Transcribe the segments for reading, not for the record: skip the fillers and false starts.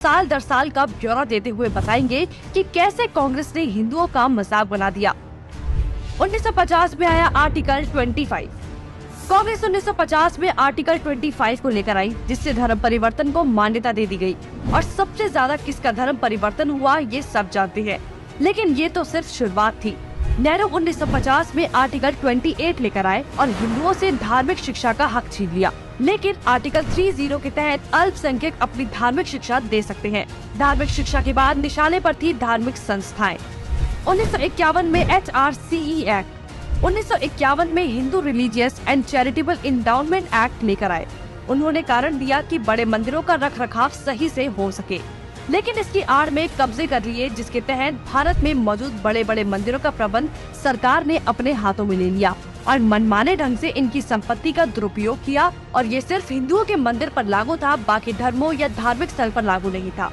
साल दर साल का ब्यौरा देते हुए बताएंगे कि कैसे कांग्रेस ने हिंदुओं का मजाक बना दिया। 1950 में आया आर्टिकल 25। कांग्रेस 1950 में आर्टिकल 25 को लेकर आई, जिससे धर्म परिवर्तन को मान्यता दे दी गई। और सबसे ज्यादा किसका धर्म परिवर्तन हुआ ये सब जानते हैं, लेकिन ये तो सिर्फ शुरुआत थी। नेहरू 1950 में आर्टिकल 28 लेकर आए और हिंदुओं से धार्मिक शिक्षा का हक छीन लिया। लेकिन आर्टिकल 30 के तहत अल्पसंख्यक अपनी धार्मिक शिक्षा दे सकते हैं। धार्मिक शिक्षा के बाद निशाने पर थी धार्मिक संस्थाएं। 1951 में HRCE एक्ट, 1951 में Hindu religious and charitable endowment act लेकर आए। उन्होंने कारण दिया कि बड़े मंदिरों का रखरखाव सही से हो सके, लेकिन इसकी आड़ में कब्जे कर लिए, जिसके तहत भारत में मौजूद बड़े बड़े मंदिरों का प्रबंध सरकार ने अपने हाथों में ले लिया और मनमाने ढंग से इनकी संपत्ति का दुरुपयोग किया। और ये सिर्फ हिंदुओं के मंदिर पर लागू था, बाकी धर्मों या धार्मिक स्थल पर लागू नहीं था।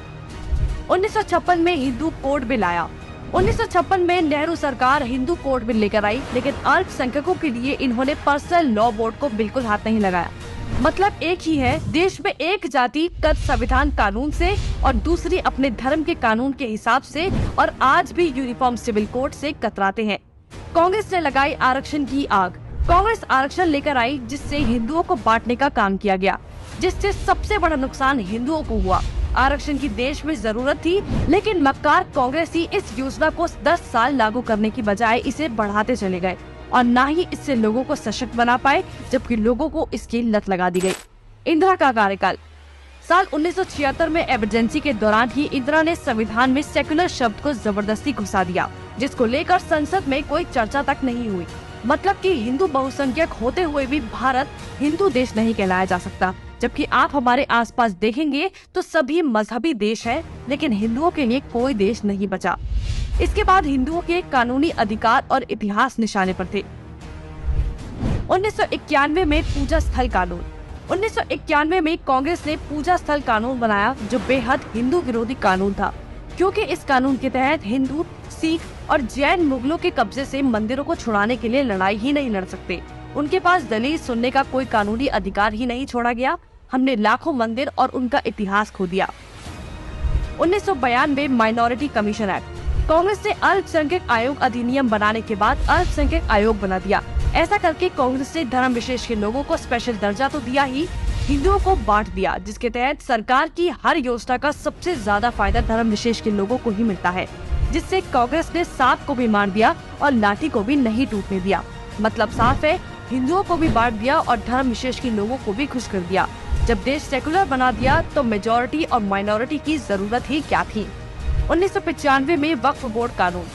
1956 में हिंदू कोड बिल आया। 1956 में नेहरू सरकार हिंदू कोड बिल लेकर आई, लेकिन अल्पसंख्यकों के लिए इन्होंने पर्सनल लॉ बोर्ड को बिल्कुल हाथ नहीं लगाया। मतलब एक ही है, देश में एक जाति कद संविधान कानून से और दूसरी अपने धर्म के कानून के हिसाब से, और आज भी यूनिफॉर्म सिविल कोड से कतराते हैं। कांग्रेस ने लगाई आरक्षण की आग। कांग्रेस आरक्षण लेकर आई, जिससे हिंदुओं को बांटने का काम किया गया, जिससे सबसे बड़ा नुकसान हिंदुओं को हुआ। आरक्षण की देश में जरूरत थी, लेकिन मक्कार कांग्रेसी इस योजना को 10 साल लागू करने की बजाय इसे बढ़ाते चले गए और न ही इससे लोगों को सशक्त बना पाए, जबकि लोगों को इसकी लत लगा दी गई। इंदिरा का कार्यकाल। साल 1976 में इमरजेंसी के दौरान ही इंदिरा ने संविधान में सेक्युलर शब्द को जबरदस्ती घुसा दिया, जिसको लेकर संसद में कोई चर्चा तक नहीं हुई। मतलब कि हिंदू बहुसंख्यक होते हुए भी भारत हिंदू देश नहीं कहलाया जा सकता, जबकि आप हमारे आसपास देखेंगे तो सभी मजहबी देश हैं, लेकिन हिंदुओं के लिए कोई देश नहीं बचा। इसके बाद हिंदुओं के कानूनी अधिकार और इतिहास निशाने पर थे। 1991 में पूजा स्थल कानून। 1991 में कांग्रेस ने पूजा स्थल कानून बनाया, जो बेहद हिंदू विरोधी कानून था, क्योंकि इस कानून के तहत हिंदू, सिख और जैन मुगलों के कब्जे से मंदिरों को छुड़ाने के लिए लड़ाई ही नहीं लड़ सकते। उनके पास दलील सुनने का कोई कानूनी अधिकार ही नहीं छोड़ा गया। हमने लाखों मंदिर और उनका इतिहास खो दिया। 1992 माइनॉरिटी कमीशन एक्ट। कांग्रेस ने अल्पसंख्यक आयोग अधिनियम बनाने के बाद अल्पसंख्यक आयोग बना दिया। ऐसा करके कांग्रेस ने धर्म विशेष के लोगों को स्पेशल दर्जा तो दिया ही, हिंदुओं को बांट दिया, जिसके तहत सरकार की हर योजना का सबसे ज्यादा फायदा धर्म विशेष के लोगों को ही मिलता है, जिससे कांग्रेस ने सांप को भी मार दिया और लाठी को भी नहीं टूटने दिया। मतलब साफ है, हिंदुओं को भी बांट दिया और धर्म विशेष के लोगों को भी खुश कर दिया। जब देश सेकुलर बना दिया तो मेजॉरिटी और माइनॉरिटी की जरूरत ही क्या थी। 1995 में वक्फ बोर्ड कानून।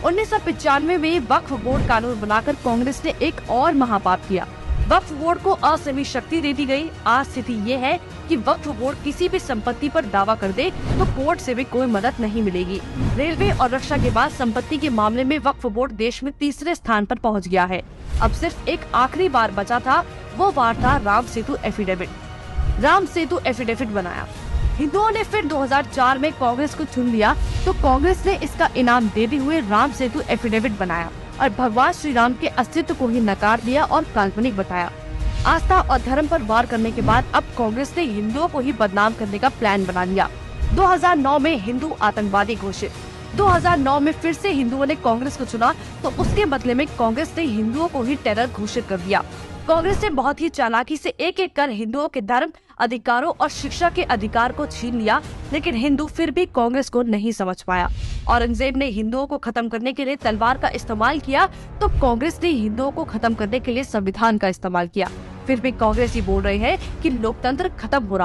1995 में वक्फ बोर्ड कानून बनाकर कांग्रेस ने एक और महापाप किया। वक्फ बोर्ड को असीमित शक्ति दे दी गई। आज स्थिति ये है कि वक्फ बोर्ड किसी भी संपत्ति पर दावा कर दे तो कोर्ट से भी कोई मदद नहीं मिलेगी। रेलवे और रक्षा के बाद संपत्ति के मामले में वक्फ बोर्ड देश में तीसरे स्थान पर पहुंच गया है। अब सिर्फ एक आखिरी बार बचा था, वो बार था राम सेतु एफिडेविट। राम सेतु एफिडेविट बनाया। हिंदुओं ने फिर 2004 में कांग्रेस को चुन लिया, तो कांग्रेस ने इसका इनाम देते हुए राम सेतु एफिडेविट बनाया और भगवान श्री राम के अस्तित्व को ही नकार दिया और काल्पनिक बताया। आस्था और धर्म पर वार करने के बाद अब कांग्रेस ने हिंदुओं को ही बदनाम करने का प्लान बना लिया। 2009 में हिंदू आतंकवादी घोषित। 2009 में फिर से हिंदुओं ने कांग्रेस को चुना, तो उसके बदले में कांग्रेस ने हिंदुओं को ही टेरर घोषित कर दिया। कांग्रेस ने बहुत ही चालाकी से एक एक कर हिंदुओं के धर्म, अधिकारों और शिक्षा के अधिकार को छीन लिया, लेकिन हिंदू फिर भी कांग्रेस को नहीं समझ पाया। औरंगजेब ने हिंदुओं को खत्म करने के लिए तलवार का इस्तेमाल किया, तो कांग्रेस ने हिंदुओं को खत्म करने के लिए संविधान का इस्तेमाल किया। फिर भी कांग्रेस ही बोल रहे हैं कि लोकतंत्र खत्म हो रहा